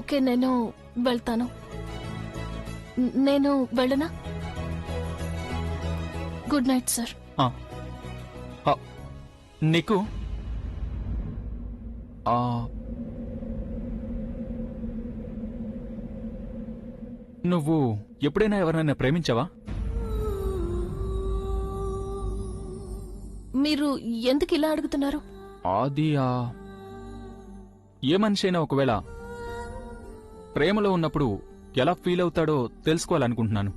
Okay, నేను వెళ్తాను. నేను వెళ్ళనా? Good night sir. నీకు నువ్వు ఎప్పుడైనా ఎవరైనా ప్రేమించావా? మీరు ఎందుకు ఇలా అడుగుతున్నారు? అది ఏ మనిషి అయినా ఒకవేళ ప్రేమలో ఉన్నప్పుడు ఎలా ఫీల్ అవుతాడో తెలుసుకోవాలనుకుంటున్నాను.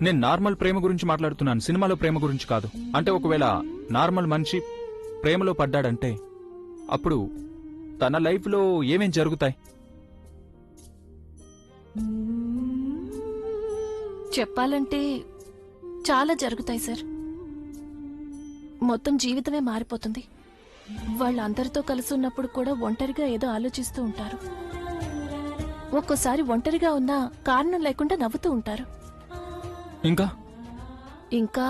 నేను నార్మల్ ప్రేమ గురించి మాట్లాడుతున్నాను, సినిమాలో ప్రేమ గురించి కాదు. అంటే ఒకవేళ నార్మల్ మనిషి ప్రేమలో పడ్డాడంటే అప్పుడు తన లైఫ్లో ఏమేం జరుగుతాయి? చెప్పాలంటే చాలా జరుగుతాయి సార్. మొత్తం జీవితమే మారిపోతుంది. వాళ్ళందరితో కలిసి ఉన్నప్పుడు కూడా ఒంటరిగా ఏదో ఆలోచిస్తూ ఉంటారు. ఒక్కోసారి ఒంటరిగా ఉన్నా కారణం లేకుండా నవ్వుతూ ఉంటారు. ఇంకా ఇంకా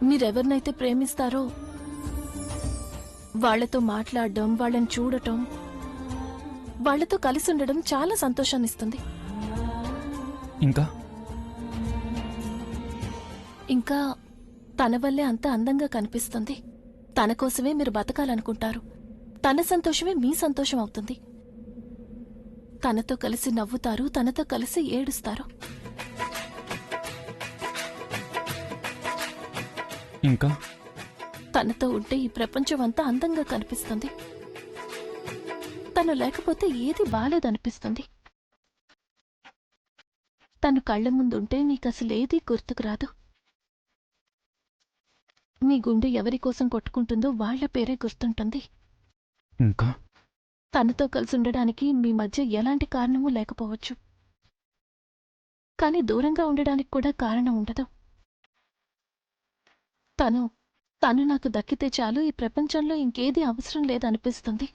మీరెవరినైతే ప్రేమిస్తారో వాళ్లతో మాట్లాడడం, వాళ్ళని చూడటం, వాళ్లతో కలిసి ఉండడం చాలా సంతోషాన్నిస్తుంది. ఇంకా ఇంకా తన వల్లే అంత అందంగా కనిపిస్తుంది. తన కోసమే మీరు బతకాలనుకుంటారు. తన సంతోషమే మీ సంతోషం అవుతుంది. తనతో కలిసి నవ్వుతారు, తనతో కలిసి ఏడుస్తారు. ఇంకా తనతో ఉంటే ఈ ప్రపంచం అంతా అందంగా కనిపిస్తుంది. తను లేకపోతే ఏది బాలేదనిపిస్తుంది. తను కళ్ల ముందుంటే మీకసలేదీ గుర్తుకురాదు. మీ గుండె ఎవరి కోసం కొట్టుకుంటుందో వాళ్ల పేరే గుర్తుంటుంది. ఇంకా తనతో కలిసి ఉండడానికి మీ మధ్య ఎలాంటి కారణమూ లేకపోవచ్చు, కానీ దూరంగా ఉండడానికి కూడా కారణం ఉండదు. తను నాకు దక్కితే చాలు, ఈ ప్రపంచంలో ఇంకేదీ అవసరం లేదనిపిస్తుంది.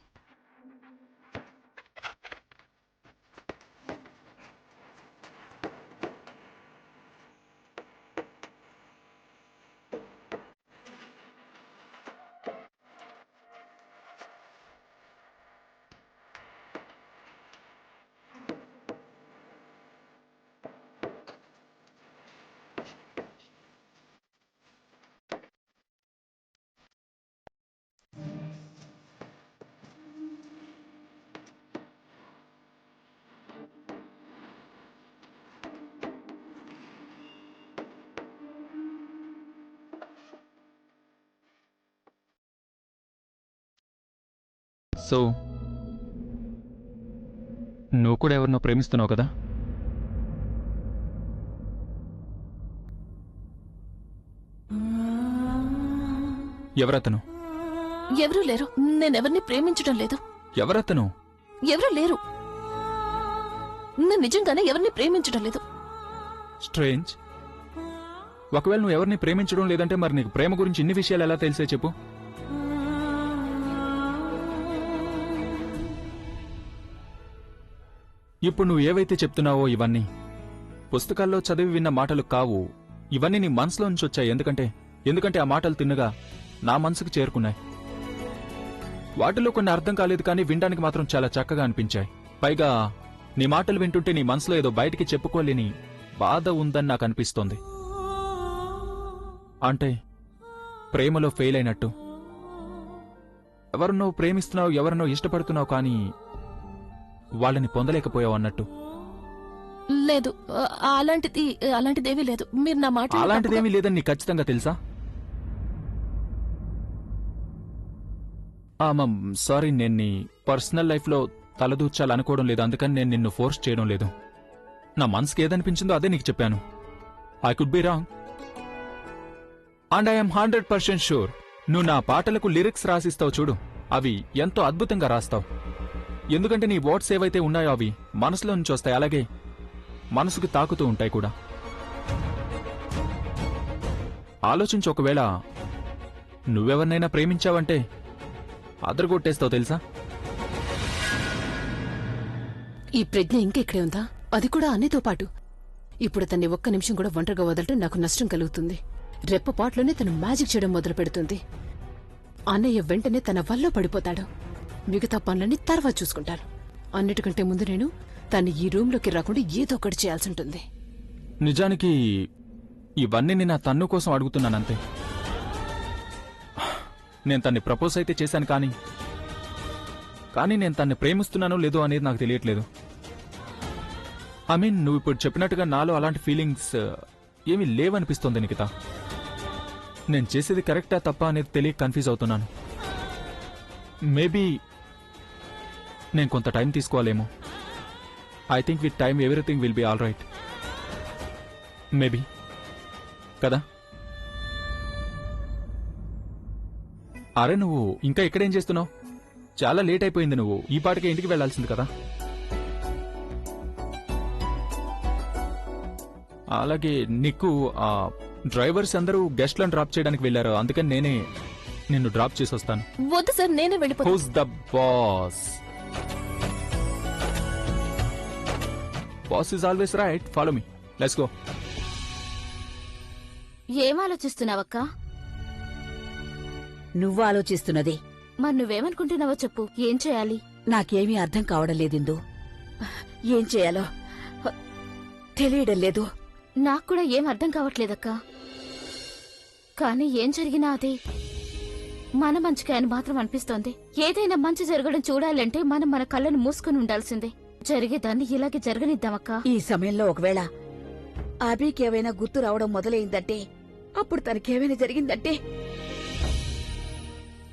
సో నువ్వు కూడా ఎవరినో ప్రేమిస్తున్నావు కదా? ఎవరతను? ఎవరూ లేరు. నేనెవరిని ప్రేమించడం లేదు. ఎవరతను? ఎవరూ లేరు. నేను నిజంగానే ఎవరిని ప్రేమించడం లేదు. స్ట్రేంజ్. ఒకవేళ నువ్వు ఎవరిని ప్రేమించడం లేదంటే మరి నీకు ప్రేమ గురించి ఇన్ని విషయాలు ఎలా తెలిసే చెప్పు? ఇప్పుడు నువ్వు ఏవైతే చెప్తున్నావో ఇవన్నీ పుస్తకాల్లో చదివి విన్న మాటలు కావు. ఇవన్నీ నీ మనసులో నుంచి వచ్చాయి. ఎందుకంటే ఆ మాటలు తిన్నగా నా మనసుకు చేరుకున్నాయి. వాటిలో కొన్ని అర్థం కాలేదు, కానీ వినడానికి మాత్రం చాలా చక్కగా అనిపించాయి. పైగా నీ మాటలు వింటుంటే నీ మనసులో ఏదో బయటికి చెప్పుకోలేని బాధ ఉందని నాకు అనిపిస్తోంది. అంటే ప్రేమలో ఫెయిల్ అయినట్టు. ఎవరినో ప్రేమిస్తున్నావు, ఎవరినో ఇష్టపడుతున్నావు, కానీ వాళ్ళని పొందలేకపోయావు అన్నట్టు. లేదు, అలాంటిదేమీ లేదు. మీరు నా మాట అలాంటిదేమీ లేదని నీకు ఖచ్చితంగా తెలుసా? సారీ, నేను నీ పర్సనల్ లైఫ్లో తలదూర్చాలనుకోవడం లేదు. అందుకని నేను నిన్ను ఫోర్స్ చేయడం లేదు. నా మనసుకి ఏదనిపించిందో అదే నీకు చెప్పాను. I could be wrong and I'm 100% sure. నువ్వు నా పాటలకు లిరిక్స్ రాసిస్తావు చూడు, అవి ఎంతో అద్భుతంగా రాస్తావు. ఎందుకంటే నీ వర్డ్స్ ఏవైతే ఉన్నాయో అవి మనసులో నుంచి వస్తాయి, అలాగే మనసుకు తాకుతూ ఉంటాయి కూడా. ఆలోచించి, ఒకవేళ నువ్వెవరినైనా ప్రేమించావంటే అదరగొట్టేస్తావు తెలుసా? ఈ ప్రజ్ఞ ఇంకెక్కడే ఉందా? అది కూడా అన్నయ్యతో పాటు. ఇప్పుడు తన్ని ఒక్క నిమిషం కూడా ఒంటరిగా వదలటం నాకు నష్టం కలుగుతుంది. రెప్పపాట్లోనే తను మ్యాజిక్ చేయడం మొదలు పెడుతుంది. అన్నయ్య వెంటనే తన వల్ల పడిపోతాడు. మిగతా పనులన్నీ తర్వాత చూసుకుంటాను. అన్నిటికంటే ముందు నేను తను ఈ రూమ్లోకి రాకుండా ఏదో ఒకటి చేయాల్సి ఉంటుంది. నిజానికి ఇవన్నీ నేను నా తన్ను కోసం అడుగుతున్నానంతే. నేను తన్ని ప్రపోజ్ అయితే చేశాను, కానీ నేను తన్ని ప్రేమిస్తున్నానో లేదో అనేది నాకు తెలియట్లేదు. ఐ మీన్, నువ్వు ఇప్పుడు చెప్పినట్టుగా నాలో అలాంటి ఫీలింగ్స్ ఏమీ లేవనిపిస్తోంది నిఖిత. నేను చేసేది కరెక్టా తప్పా అనేది తెలియక కన్ఫ్యూజ్ అవుతున్నాను. మేబీ నేను కొంత టైం తీసుకోవాలేమో. I think with time everything will be all right. Maybe కదా? అరే, నువ్వు ఇంకా ఇక్కడేం చేస్తున్నావు? చాలా లేట్ అయిపోయింది. నువ్వు ఈ పాటికే ఇంటికి వెళ్లాల్సింది కదా. అలాగే నీకు డ్రైవర్స్ అందరూ గెస్ట్లను డ్రాప్ చేయడానికి వెళ్లారు, అందుకని నేనే నిన్ను డ్రాప్ చేసి వస్తాను. వద్దు సార్, నేనే వెళ్ళిపోతాను. Who's the boss? Boss is always right. Follow me, let's go. ఏం ఆలోచిస్తున్నావక్కా? నువ్వు ఆలోచిస్తున్నది మరి నువ్వేమనుకుంటున్నావో చెప్పు. ఏం చేయాలి? నాకేమీ అర్థం కావడం లేదిందు. ఏం చేయాలో తెలియడం లేదు. నాకు కూడా ఏం అర్థం కావట్లేదక్కా. కానీ ఏం జరిగినా అదే మన మంచికే అని మాత్రం అనిపిస్తోంది. ఏదైనా మంచి జరగడం చూడాలంటే మనం మన కళ్ళను మూసుకుని ఉండాల్సిందే. జరిగేదాన్ని ఇలాగే జరగనిద్దామక్కా. ఈ సమయంలో ఒకవేళ అభికేమైనా గుర్తు రావడం మొదలైందంటే, అప్పుడు తనకేమైనా జరిగిందంటే?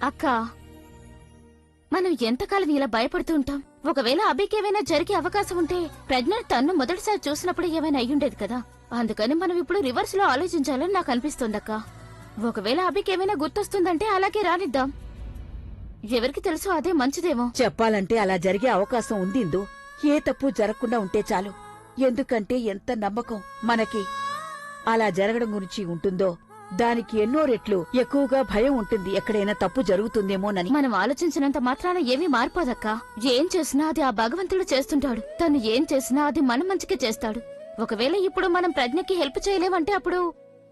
అక్కా, మనం ఎంతకాలం ఇలా భయపడుతూ ఉంటాం? ఒకవేళ అభికేమైనా జరిగే అవకాశం ఉంటే ప్రజ్ఞను తన్ను మొదటిసారి చూసినప్పుడు ఏమైనా అయ్యుండేది కదా. అందుకని మనం ఇప్పుడు రివర్స్ లో ఆలోచించాలని నాకు అనిపిస్తోందక్కా. ఒకవేళ అభికేమైనా గుర్తొస్తుందంటే అలాగే రానిద్దాం. ఎవరికి తెలుసు, అదే మంచిదేమో. చెప్పాలంటే అలా జరిగే అవకాశం ఉందిందు. ఏ తప్పు జరగకుండా ఉంటే చాలు. ఎందుకంటే ఎంత నమ్మకం మనకి అలా జరగడం గురించి ఉంటుందో, దానికి ఎన్నో రెట్లు ఎక్కువగా భయం ఉంటుంది ఎక్కడైనా తప్పు జరుగుతుందేమోనని. మనం ఆలోచించినంత మాత్రాన ఏమీ మారిపోదక్కా. ఏం చేసినా అది ఆ భగవంతుడు చేస్తుంటాడు. తను ఏం చేసినా అది మన మంచికే చేస్తాడు. ఒకవేళ ఇప్పుడు మనం ప్రజ్ఞకి హెల్ప్ చేయలేమంటే అప్పుడు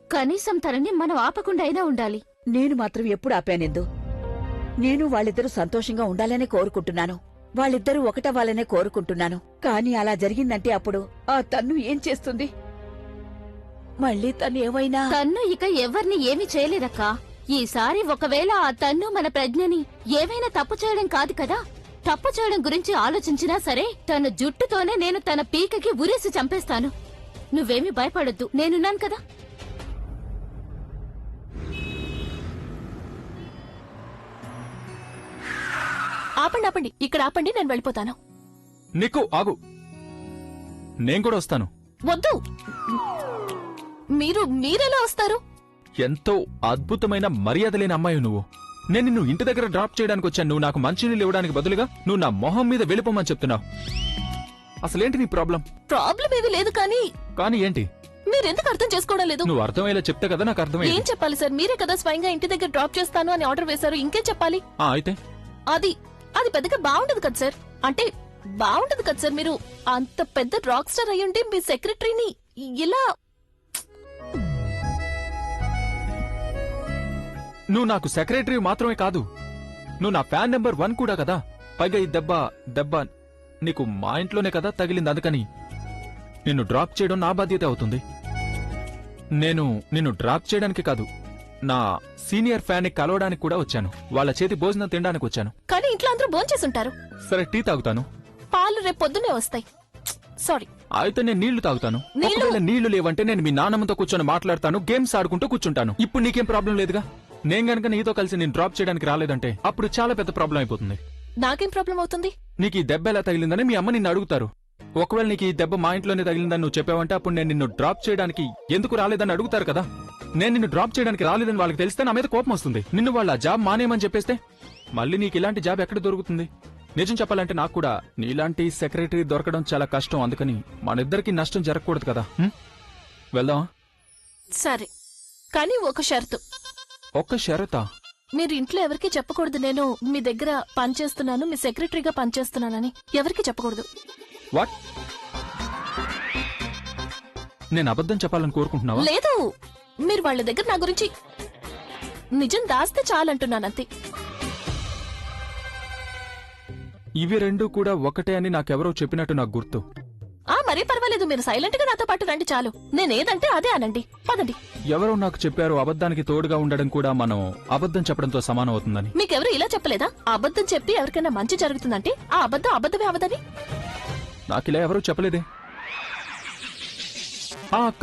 కనీసం తనని మనం ఆపకుండా అయినా ఉండాలి. నేను మాత్రం ఎప్పుడు ఆపానెందు. నేను వాళ్ళిద్దరూ సంతోషంగా ఉండాలనే కోరుకుంటున్నాను. వాళ్ళిద్దరూ ఒకటవ్వాలనే కోరుకుంటున్నాను. కానీ అలా జరిగిందంటే అప్పుడు ఆ తన్ను ఏం చేస్తుంది? మళ్ళీ తను ఏమైనా తన్ను ఇక ఎవరిని ఏమీ చేయలేదక్కా. ఈసారి ఒకవేళ ఆ తన్ను మన ప్రజ్ఞని ఏమైనా తప్పు చేయడం కాదు కదా, తప్పు చేయడం గురించి ఆలోచించినా సరే తన జుట్టుతోనే నేను తన పీకకి ఉరేసి చంపేస్తాను. నువ్వేమీ భయపడొద్దు, నేనున్నాను కదా. ఆపండి ఆపండి, ఇక్కడ ఆపండి, నేను వెళ్ళిపోతాను. నీకు ఆగు, నేను కూడా వస్తాను. వద్దు, మీరెలా వస్తారు? ఎంతో అద్భుతమైన మర్యాద లేని అమ్మాయి నువ్వు. నేను నిన్ను ఇంటి దగ్గర డ్రాప్ చేయడానికి వచ్చాను. నువ్వు నాకు మంచినీళ్ళు ఇవ్వడానికి బదులుగా నువ్వు నా మొహం మీద వెళ్ళిపోమని చెప్తున్నావు. అసలేంటి నీ ప్రాబ్లం? ప్రాబ్లం ఏమీ లేదు, కానీ ఏంటి? మీరెందుకు అర్థం చేసుకోవడం లేదు? నువ్వు అర్థమయ్యేలా చెప్తే కదా నాకు అర్థమయ్యేది. ఏం చెప్పాలి సార్? మీరే కదా స్వయంగా ఇంటి దగ్గర డ్రాప్ చేస్తాను అని ఆర్డర్ వేశారు. ఇంకేం చెప్పాలి? అయితే అది పెద్దగా బాగుండదు కదా సార్. అంటే బాగుండదు కదా సార్. మీరు అంత పెద్ద రాక్ స్టార్ అయ్యుంటే మీ సెక్రటరీని ఇలా... నువ్వు నాకు సెక్రటరీ మాత్రమే కాదు, నువ్వు నా ఫ్యాన్ నెంబర్ 1 కూడా కదా. పైగా ఈ దెబ్బ నీకు మా ఇంట్లోనే కదా తగిలింది. అందుకని నిన్ను డ్రాప్ చేయడం నా బాధ్యత అవుతుంది. నేను నిన్ను డ్రాప్ చేయడానికి కాదు, నా సీనియర్ ఫ్యాన్ ని కలవడానికి కూడా వచ్చాను. వాళ్ళ చేతి భోజనం తినడానికి వచ్చాను. కానీ ఇంట్లో అందరూ భోంచేసుంటారు. సరే, టీ తాగుతాను. పాలు రేపు పొద్దునే వస్తాయి. సారీ. అయితే నేను నీళ్లు తాగుతాను. నీళ్లు? ఒకవేళ నీళ్లు లేవంటే నేను మీ నాన్నమ్మతో కూర్చొని మాట్లాడతాను, గేమ్స్ ఆడుకుంటూ కూర్చుంటాను. ఇప్పుడు నీకేం ప్రాబ్లం లేదుగా. నేను గనక నీతో కలిసి నేను డ్రాప్ చేయడానికి రాలేదంటే అప్పుడు చాలా పెద్ద ప్రాబ్లం అయిపోతుంది. నాకేం ప్రాబ్లం అవుతుంది? నీకు ఈ దెబ్బ ఎలా తగిలిందని మీ అమ్మ నిన్ను అడుగుతారు. ఒకవేళ నీకు ఈ దెబ్బ మా ఇంట్లోనే తగిలిందని నువ్వు చెప్పావంటే అప్పుడు నేను నిన్ను డ్రాప్ చేయడానికి ఎందుకు రాలేదని అడుగుతారు కదా. నేను నిన్ను డ్రాప్ చేయడానికి రాలేదని వాళ్ళకి తెలిస్తే నా మీద కోపం వస్తుంది. నిన్ను వాళ్ళ జాబ్ మానేయమని చెప్పేస్తే మళ్ళీ నీకు ఇలాంటి జాబ్ ఎక్కడ దొరుకుతుంది? నిజం చెప్పాలంటే నాకు కూడా నీలాంటి సెక్రటరీ దొరకడం చాలా కష్టం. అందుకని మనిద్దరికి నష్టం జరగకూడదు కదా. వెళ్దామా? సరే, కానీ ఒక షరతు. ఒక్క షరతా? మీరు ఇంట్లో ఎవరికి చెప్పకూడదు నేను మీ దగ్గర పనిచేస్తున్నాను, మీ సెక్రటరీగా పనిచేస్తున్నానని. ఎవరికి చెప్పకూడదు. వాట్? నేను అబద్ధం చెప్పాలని కోరుకుంటున్నావా? లేదు, మీరు వాళ్ళ దగ్గర నా గురించి నిజం దాస్తే చాలంటున్నానంతే. ఇవి రెండు కూడా ఒకటే అని నాకెవరో చెప్పినట్టు నాకు గుర్తు. మరీ పర్వాలేదు, మీరు సైలెంట్ గా నాతో పాటు రండి చాలు. నేనేదంటే అదే అనండి, పదండి. ఎవరో నాకు చెప్పారు అబద్ధానికి తోడుగా ఉండడం కూడా మనం అబద్ధం చెప్పడంతో సమానం అవుతుందని. మీకెవరు ఇలా చెప్పలేదా? అబద్ధం చెప్తే ఎవరికైనా మంచి జరుగుతుందంటే ఆ అబద్ధం అబద్ధమే అవదని. నాకిలా ఎవరూ చెప్పలేదే.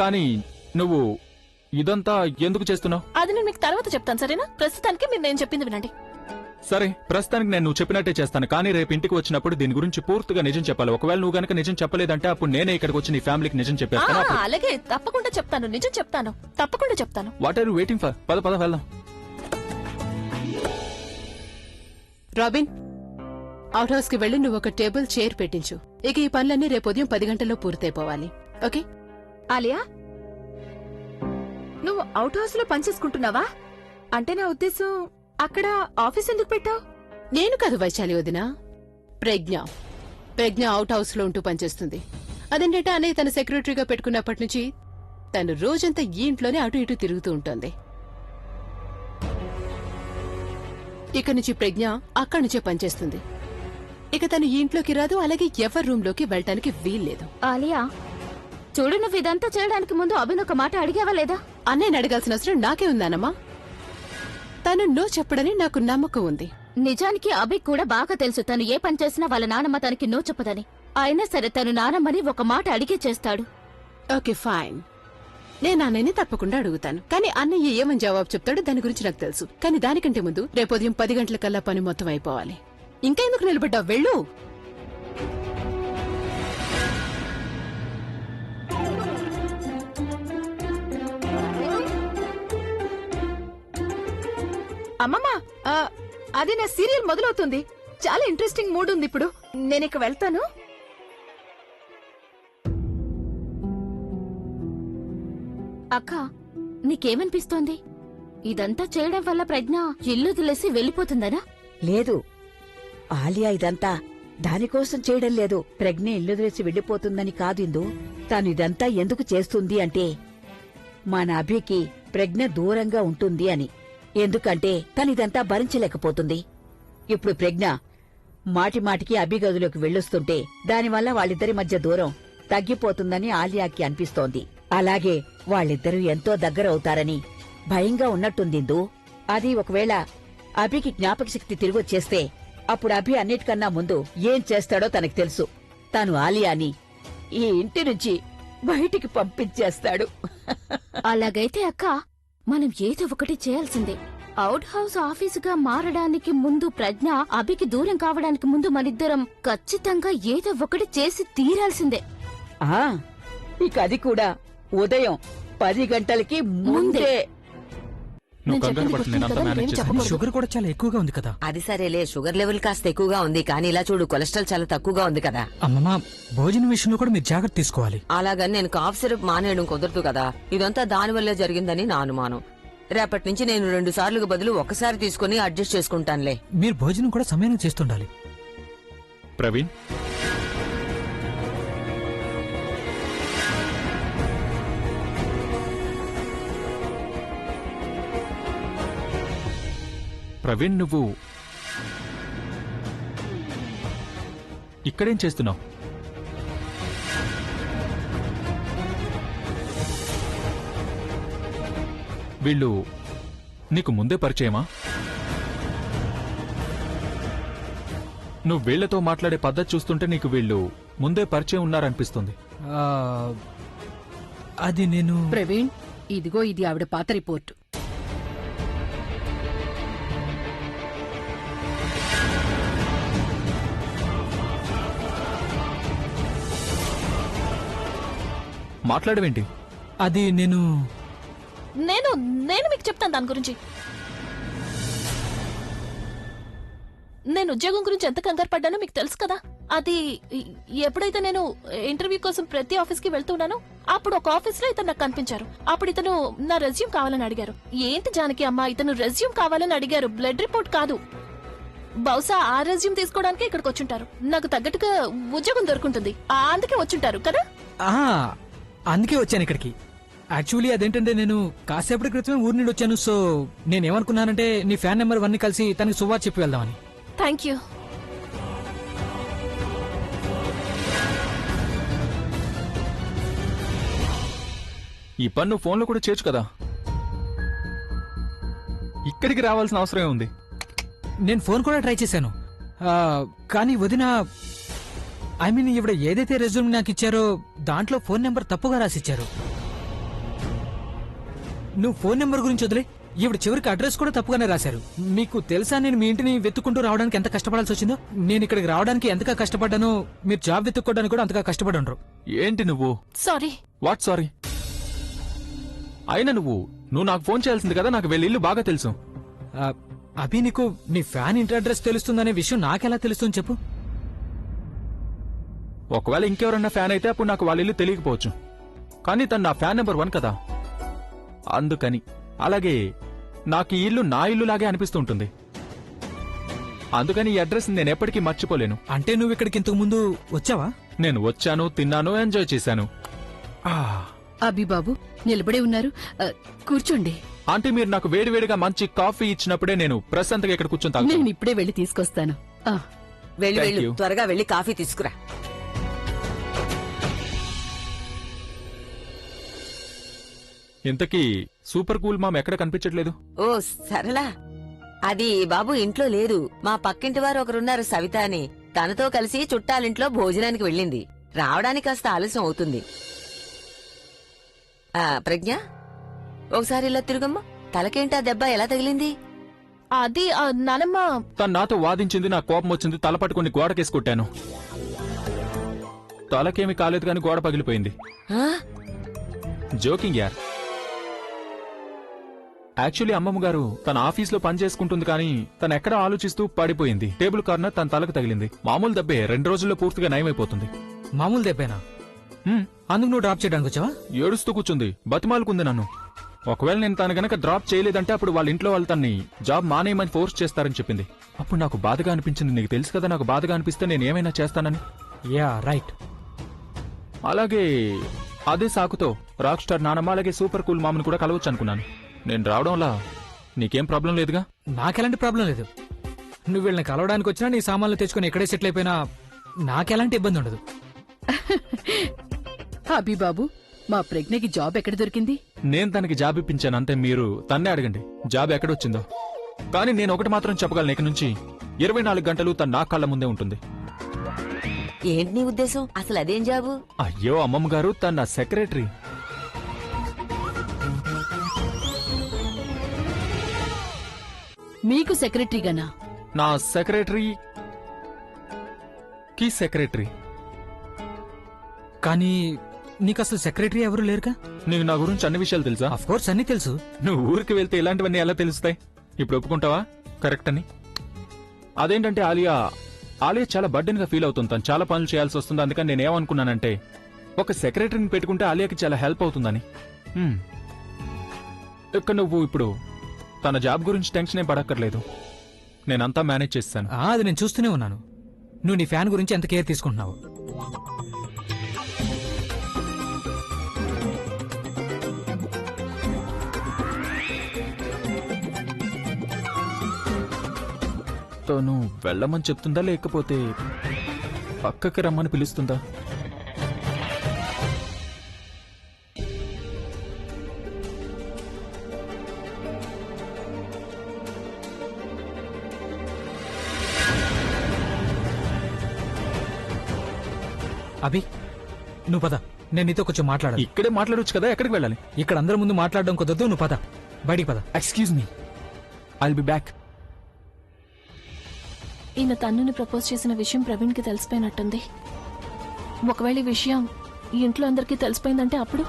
కానీ నువ్వు ఇదంతా ఎందుకు చేస్తున్నావు? అది నేను మీకు తర్వాత చెప్తాను, సరేనా? ప్రస్తుతానికి మీరు నేను చెప్పింది వినండి. సరే, ప్రస్తుతానికి నేను నువ్వు చెప్పినట్టే చేస్తాను. కానీ రేపు ఇంటికి వచ్చినప్పుడు దీని గురించి పూర్తిగా నిజం చెప్పాలి. ఒకవేళ నువ్వు గనక నిజం చెప్పలేదంటే అప్పుడు నేనే ఇక్కడికి వచ్చి నీ ఫ్యామిలీకి నిజం చెప్పేస్తాను. అలాగే, తప్పకుండా చెప్తాను, నిజం చెప్తాను, తప్పకుండా చెప్తాను. What are you waiting for? పద పద వెళ్దాం. రాబిన్, అవుట్ హౌస్ కి వెళ్లి నువ్వు ఒక టేబుల్ చైర్ పెట్టించు. ఇక ఈ పనులన్నీ రేపు ఉదయం 10 గంటల్లో పూర్తయిపోవాలి. ఓకే? ఆలియా, నువ్వు అవుట్ హౌస్ లో పనిచేసుకుంటున్నావా? అంటే నా ఉద్దేశం, అక్కడ ఆఫీస్ ఎందుకు పెట్టావు? నేను కాదు వైశాలి వదినా, ప్రజ్ఞ అవుట్ హౌస్ లో ఉంటూ పనిచేస్తుంది. అదేంటంటే అన్నయ్య తన సెక్రటరీగా పెట్టుకున్నప్పటి నుంచి తను రోజంతా ఈ ఇంట్లోనే అటు ఇటు తిరుగుతూ ఉంటుంది. ఇక నుంచి ప్రజ్ఞ అక్కడి నుంచే పనిచేస్తుంది. ఇక తను ఈ ఇంట్లోకి రాదు, అలాగే ఎవరి రూమ్ లోకి వెళ్ళటానికి వీల్లేదు. ఆలియా, చూడు, నువ్వు ఇదంతా చేయడానికి ముందు అభిన్ ఒక మాట అడిగావా లేదా? అన్నయ్యని అడగాల్సిన అవసరం నాకే ఉందానమ్మా. తను నో చెప్పడని నాకు నమ్మకం ఉంది. నిజానికి అభిక్ కూడా బాగా తెలుసు తను ఏ పని చేసినా వాళ్ళ నానమ్మ తనకి నో చెప్పదని. అయినా సరే తను నానమ్మని ఒక మాట అడిగే చేస్తాడు. Okay, fine. నేను అన్నయ్యని తప్పకుండా అడుగుతాను. కానీ అన్నయ్య ఏమని జవాబు చెప్తాడో దాని గురించి నాకు తెలుసు. కానీ దానికంటే ముందు రేపు ఉదయం 10 గంటలకల్లా పని మొత్తం అయిపోవాలి. ఇంకా ఎందుకు నిలబడ్డావు? వెళ్ళు. అమ్మమ్మా, అది నా సీరియల్ మొదలవుతుంది. చాలా ఇంట్రెస్టింగ్ మూడ్ ఉంది ఇప్పుడు. నేను ఇక వెళ్తాను. అక్క, నీకేమనిపిస్తోంది? ఇదంతా చేయడం వల్ల ప్రజ్ఞ ఇల్లు వదిలేసి వెళ్ళిపోతుందనా? లేదు, ఆలియా ఇదంతా దానికోసం చేయడం లేదు. ప్రజ్ఞ ఇల్లు వదిలేసి వెళ్లిపోతుందని కాదు ఇందు. తాను ఇదంతా ఎందుకు చేస్తుంది అంటే మన అభికి ప్రజ్ఞ దూరంగా ఉంటుంది అని. ఎందుకంటే తనిదంతా భరించలేకపోతుంది. ఇప్పుడు ప్రజ్ఞ మాటిమాటికి అభి గదిలోకి వెళ్ళొస్తుంటే దానివల్ల వాళ్ళిద్దరి మధ్య దూరం తగ్గిపోతుందని ఆలియాకి అనిపిస్తోంది. అలాగే వాళ్ళిద్దరూ ఎంతో దగ్గరవుతారని భయంగా ఉన్నట్టుందిందు. అది ఒకవేళ అభికి జ్ఞాపకశక్తి తిరిగొచ్చేస్తే అప్పుడు అభి అన్నిటికన్నా ముందు ఏం చేస్తాడో తనకు తెలుసు. తాను ఆలియాని ఈ ఇంటి నుంచి బయటికి పంపించేస్తాడు. అలాగైతే అక్క, మనం ఏదో ఒకటి చేయాల్సిందే. అవుట్ హౌస్ ఆఫీసుగా మారడానికి ముందు ప్రజ్ఞ అభికి దూరం కావడానికి ముందు మనిద్దరం ఖచ్చితంగా ఏదో ఒకటి చేసి తీరాల్సిందే. ఇక అది కూడా ఉదయం 10 గంటలకి ముందే. నువ్వు కంగారు పడుతుంది, నేను అంతా మేనేజ్ చేస్తాను. షుగర్ కూడా చాలా ఎక్కువగా ఉంది కదా. అది సరేలే, షుగర్ లెవెల్ కాస్త ఎక్కువగా ఉంది, కానీ ఇలా చూడు, కొలెస్ట్రాల్ చాలా తక్కువగా ఉంది కదా. అమ్మమ్మ, భోజనం విషయంలో కూడా మీరు జాగ్రత్త తీసుకోవాలి. అలాగని నేను కాఫ్ సిరప్ మానేయడం కుదరదు కదా. ఇదంతా దానివల్లే జరిగిందని నా అనుమానం. రేపటి నుంచి నేను 2 సార్లకు బదులు ఒకసారి తీసుకుని అడ్జస్ట్ చేసుకుంటానులే. మీరు భోజనం కూడా సమయానికి చేస్తుండాలి. ప్రవీణ్, నువ్వు ఇక్కడేం చేస్తున్నావు? వీళ్ళు నీకు ముందే పరిచయమా? నువ్వు వీళ్లతో మాట్లాడే పద్ధతి చూస్తుంటే నీకు వీళ్ళు ముందే పరిచయం ఉన్నారనిపిస్తుంది. అది నేను... ప్రవీణ్, ఇదిగో ఇది ఆవిడ పాత రిపోర్టు. మాట్లాడవేంటి? అది నేను మీకు చెప్తాను దాని గురించి. నేను ఉద్యోగం గురించి ఎంత కంగారు పడ్డానో మీకు తెలుసు కదా. అది ఎప్పుడైతే నేను ఇంటర్వ్యూ కోసం ప్రతి ఆఫీస్ కి వెళ్తున్నానో అప్పుడు ఒక ఆఫీస్ లో ఇతను నాకు కనిపించారు. అప్పుడు ఇతను నా రెజ్యూమ్ కావాలని అడిగారు. ఏంటి జానకి అమ్మా, ఇతను రెజ్యూమ్ కావాలని అడిగారు, బ్లడ్ రిపోర్ట్ కాదు. బహుశా ఆ రెజ్యూమ్ తీసుకోవడానికి ఇక్కడికి వచ్చుంటారు. నాకు తగ్గట్టుగా ఉద్యోగం దొరుకుంటుంది, అందుకే వచ్చుంటారు కదా. అందుకే వచ్చాను ఇక్కడికి. యాక్చువల్లీ అదేంటంటే నేను కాసేపటి క్రితమే ఊరి నుండి వచ్చాను. సో నేనేమనుకున్నానంటే నీ ఫ్యాన్ నెంబర్ 1 కలిసి తనకి శుభా చెప్పి వెళ్దామని. Thank you. ఈ పన్ను ఫోన్లో కూడా చేయొచ్చు కదా. ఇక్కడికి రావాల్సిన అవసరమే ఉంది. నేను ఫోన్ కూడా ట్రై చేశాను. కానీ వదిన ఈవిడ ఏదైతే రెజ్యూమ్ నాకు ఇచ్చారో దాంట్లో ఫోన్ నెంబర్ తప్పుగా రాసిచ్చారు. నువ్వు ఫోన్ నెంబర్ గురించి వదిలే, ఈవిడ చివరికి అడ్రస్ కూడా తప్పుగానే రాశారు. మీకు తెలుసా నేను మీ ఇంటిని వెతుక్కుంటూ రావడానికి ఎంత కష్టపడాల్సి వచ్చిందో? నేను ఇక్కడికి రావడానికి ఎంతగా కష్టపడ్డానో మీరు జాబ్ వెతుక్కోవడానికి కూడా అంతగా కష్టపడి ఉండరు. ఏంటి నువ్వు? సారీ. What sorry? అయినా నువ్వు నాకు ఫోన్ చేయాల్సింది కదా. నాకు వెళ్ళి ఇల్లు బాగా తెలుసు. అభి, నీకు నీ ఫ్యాన్ ఇంటి అడ్రస్ తెలుస్తుందనే విషయం నాకెలా తెలుస్తుంది చెప్పు? ఒకవేళ ఇంకెవరన్నా ఫ్యాన్ అయితే అప్పుడు నాకు వాళ్ళ ఇల్లు తెలియకపోవచ్చు. కానీ తను నా ఫ్యాన్ నెంబర్ 1 కదా, అందుకని. అలాగే నాకు ఈ ఇల్లు నా ఇల్లు లాగే అనిపిస్తూ ఉంటుంది. అందుకని ఈ అడ్రస్ నేను ఎప్పటికీ మర్చిపోలేను. అంటే నువ్వు ఇక్కడికి ఇంతకు ముందు వచ్చావా? నేను వచ్చాను, తిన్నాను, ఎంజాయ్ చేశాను. అభిబాబు నిలబడే ఉన్నారు, కూర్చోండి. ఆంటీ, మీరు నాకు వేడివేడిగా మంచి కాఫీ ఇచ్చినప్పుడే నేను ప్రశాంతంగా ఇక్కడ కూర్చొని తాగుతాను. నేను ఇప్పుడే వెళ్లి తీసుకొస్తాను. వెళ్ళి Thank వెళ్ళు, you. త్వరగా వెళ్ళి కాఫీ తీసుకురా. ఇంతకీ సూపర్ కూల్ మామ్ ఎక్కడ కనిపించట్లేదు? ఓ సరళా, అది బాబు ఇంట్లో లేదు. మా పక్కింటి వారు ఒకరున్నారు, సవిత అని. తనతో కలిసి చుట్టాలింట్లో భోజనానికి వెళ్ళింది. రావడానికి కాస్త ఆలస్యం అవుతుంది. ప్రజ్ఞ, ఒకసారి ఇలా తిరుగమ్మా. తలకేంటా దెబ్బ? ఎలా తగిలింది? అది నానమ్మ. తను నాతో వాదించింది, నా కోపం వచ్చింది, తల పట్టుకుని గోడకేసి కొట్టాను. తలకేమీ కాలేదు కానీ గోడ పగిలిపోయింది. ఆ? జోకింగ్ యార్. యాక్చువల్లీ అమ్మమ్మ గారు తన ఆఫీస్లో పని చేసుకుంటుంది, కానీ తను ఎక్కడ ఆలోచిస్తూ పడిపోయింది. టేబుల్ కార్నర్ తన తలకు తగిలింది. మామూలు దెబ్బే, 2 రోజుల్లో పూర్తిగా నయమైపోతుంది. మామూలు దెబ్బేనా? అందుకు నువ్వు డ్రాప్ చేయడానికి వచ్చావా? ఏడుస్తూ కూర్చుంది, బతిమాలుకుంది నన్ను. ఒకవేళ నేను తను గనక డ్రాప్ చేయలేదంటే అప్పుడు వాళ్ళ ఇంట్లో వాళ్ళు తన్ని జాబ్ మానేయమని ఫోర్స్ చేస్తారని చెప్పింది. అప్పుడు నాకు బాధగా అనిపించింది. నీకు తెలుసు కదా, నాకు బాధగా అనిపిస్తే నేను ఏమైనా చేస్తానని. Yeah right. అలాగే అదే సాకుతో రాక్ స్టార్ నానమ్మ అలాగే సూపర్ కూల్ మామని కూడా కలవచ్చు అనుకున్నాను. నేను రావడంలా నీకేం ప్రాబ్లం లేదుగా? నాకెలాంటి ప్రాబ్లం లేదు. నువ్వు వీళ్ళని కలవడానికి వచ్చినా, నీ సామాన్లు తెచ్చుకుని ఎక్కడే సెటిల్ అయిపోయినా నాకెలాంటి ఇబ్బంది ఉండదు. అభిబాబు, మా ప్రజ్ఞకి జాబ్ ఎక్కడ దొరికింది? నేను తనకి జాబ్ ఇప్పించాను అంతే. మీరు తన్నే అడగండి జాబ్ ఎక్కడొచ్చిందో. కానీ నేను ఒకటి మాత్రం చెప్పగలను, ఇక నుంచి 24 గంటలు తన నా కళ్ళ ముందే ఉంటుంది. ఏంటి నీ ఉద్దేశం? అసలు అదేం జాబు? అయ్యో అమ్మమ్మ గారు, తన నా సెక్రటరీ. మీకు సెక్రటరీగానా? నా సెక్రటరీ కి సెక్రటరీ. కానీ నీకు అసలు సెక్రటరీ ఎవరు లేరుగా? నీకు నా గురించి అన్ని విషయాలు తెలుసా? అఫ్ కోర్స్ అన్ని తెలుసు. నువ్వు ఊరికి వెళ్తే ఇలాంటివన్నీ ఎలా తెలుస్తాయి? ఇప్పుడు ఒప్పుకుంటావా కరెక్ట్ అని? అదేంటంటే ఆలియా చాలా బర్డెన్ గా ఫీల్ అవుతుంది. తను చాలా పనులు చేయాల్సి వస్తుంది. అందుకని నేనేమనుకున్నానంటే ఒక సెక్రటరీని పెట్టుకుంటే ఆలియాకి చాలా హెల్ప్ అవుతుందని. ఇక నువ్వు ఇప్పుడు తన జాబ్ గురించి టెన్షన్ ఏం పడక్కర్లేదు. నేనంతా మేనేజ్ చేస్తాను. అది నేను చూస్తూనే ఉన్నాను. నువ్వు నీ ఫ్యాన్ గురించి ఎంత కేర్ తీసుకుంటున్నావు. తను వెళ్ళమని చెప్తుందా లేకపోతే పక్కకి రమ్మని పిలుస్తుందా? అభి, నువ్వు పద, నేను నీతో కొంచెం మాట్లాడాలి. ఇక్కడే మాట్లాడొచ్చు కదా, ఎక్కడికి వెళ్ళాలి? ఇక్కడ అందరి ముందు మాట్లాడడం కుదరదు. నువ్వు పద, బయటికి పద. Excuse me, I'll be back. ఈయన తన్నుని ప్రపోజ్ చేసిన విషయం ప్రవీణ్కి తెలిసిపోయినట్టుంది. ఒకవేళ ఈ విషయం ఈ ఇంట్లో అందరికీ తెలిసిపోయిందంటే అప్పుడు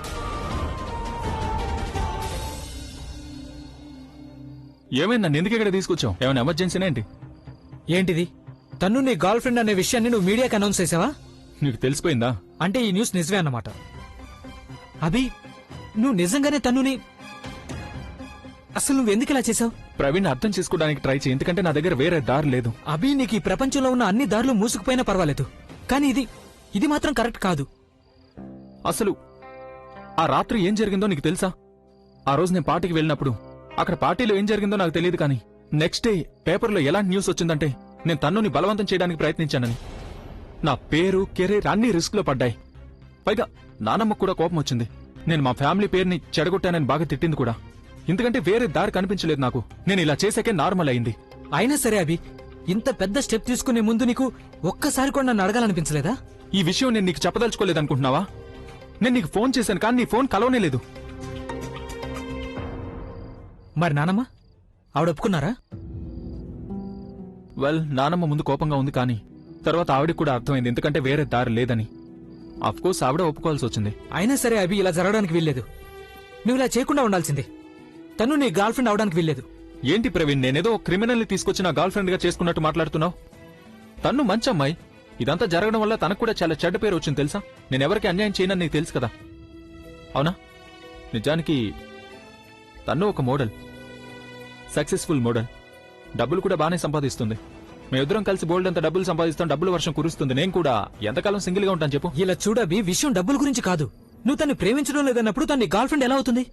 ఏమైంది? నన్ను ఎందుకు ఇక్కడ తీసుకొచ్చావు? ఏమైనా ఎమర్జెన్సీనా ఏంటి? ఏంటిది? తన్ను నీ గర్ల్ ఫ్రెండ్ అనే విషయాన్ని నువ్వు మీడియాకి అనౌన్స్ చేసావా? నీకు తెలిసిపోయిందా? అంటే ఈ న్యూస్ నిజమే అన్నమాట. అభి, నువ్వు నిజంగానే తన్నుని... అసలు నువ్వు ఎందుకు ఇలా చేసావు? ప్రవీణ్ అర్థం చేసుకోవడానికి ట్రై చేయి, ఎందుకంటే నా దగ్గర వేరే దారి లేదు. అభి, నీకు ఈ ప్రపంచంలో ఉన్న అన్ని దారులు మూసుకుపోయినా పర్వాలేదు, కానీ ఇది మాత్రం కరెక్ట్ కాదు. అసలు ఆ రాత్రి ఏం జరిగిందో నీకు తెలుసా? ఆ రోజు నేను పార్టీకి వెళ్ళినప్పుడు అక్కడ పార్టీలో ఏం జరిగిందో నాకు తెలియదు, కానీ నెక్స్ట్ డే పేపర్లో ఎలాంటి న్యూస్ వచ్చిందంటే నేను తన్నుని బలవంతం చేయడానికి ప్రయత్నించానని. నా పేరు, కెరీర్ అన్ని రిస్క్ లో పడ్డాయి. పైగా నానమ్మకు కూడా కోపం వచ్చింది. నేను మా ఫ్యామిలీ పేరుని చెడగొట్టానని బాగా తిట్టింది కూడా. ఎందుకంటే వేరే దారి కనిపించలేదు నాకు. నేను ఇలా చేసాకే నార్మల్ అయింది. అయినా సరే అభి, ఇంత పెద్ద స్టెప్ తీసుకునే ముందు నీకు ఒక్కసారి కూడా నన్ను అడగాలనిపించలేదా? ఈ విషయం నేను నీకు చెప్పదలుచుకోలేదనుకుంటున్నావా? నేను నీకు ఫోన్ చేశాను కానీ నీ ఫోన్ కలవనే లేదు. మరి నానమ్మ ఆవిడ ఒప్పుకున్నారా? వెల్, నానమ్మ ముందు కోపంగా ఉంది కానీ తర్వాత ఆవిడకి కూడా అర్థమైంది ఎందుకంటే వేరే దారి లేదని. కోర్స్ ఆవిడ ఒప్పుకోవాల్సి వచ్చింది. అయినా సరే అభి, ఇలా జరగడానికి వీల్లేదు. నువ్వు ఇలా చేయకుండా ఉండాల్సిందే. తను నీ గర్ల్ ఫ్రెండ్ అవడానికి వీల్లేదు. ఏంటి ప్రవీణ్, నేనేదో క్రిమినల్ ని తీసుకొచ్చి నా గర్ల్ ఫ్రెండ్ గా చేసుకున్నట్టు మాట్లాడుతున్నావు? తను మంచి అమ్మాయి. ఇదంతా జరగడం వల్ల తనకు కూడా చాలా చెడ్డ పేరు వచ్చింది తెలుసా? నేనెవరికి అన్యాయం చేయనని నీకు తెలుసు కదా, అవునా? నిజానికి తను ఒక మోడల్, సక్సెస్ఫుల్ మోడల్. డబ్బులు కూడా బాగానే సంపాదిస్తుంది. మేమిద్దరం కలిసి బోల్డ్ అంత డబ్బులు సంపాదిస్తాం, డబ్బులు వర్షం కురుస్తుంది. నేను కూడా ఎంతకాలం సింగిల్ గా ఉంటాను చెప్పు? ఇలా చూడబి, విషయం డబ్బుల గురించి కాదు. నువ్వు తన్ని ప్రేమించడం లేదన్నప్పుడు తన గర్ల్ ఫ్రెండ్ ఎలా అవుతుంది?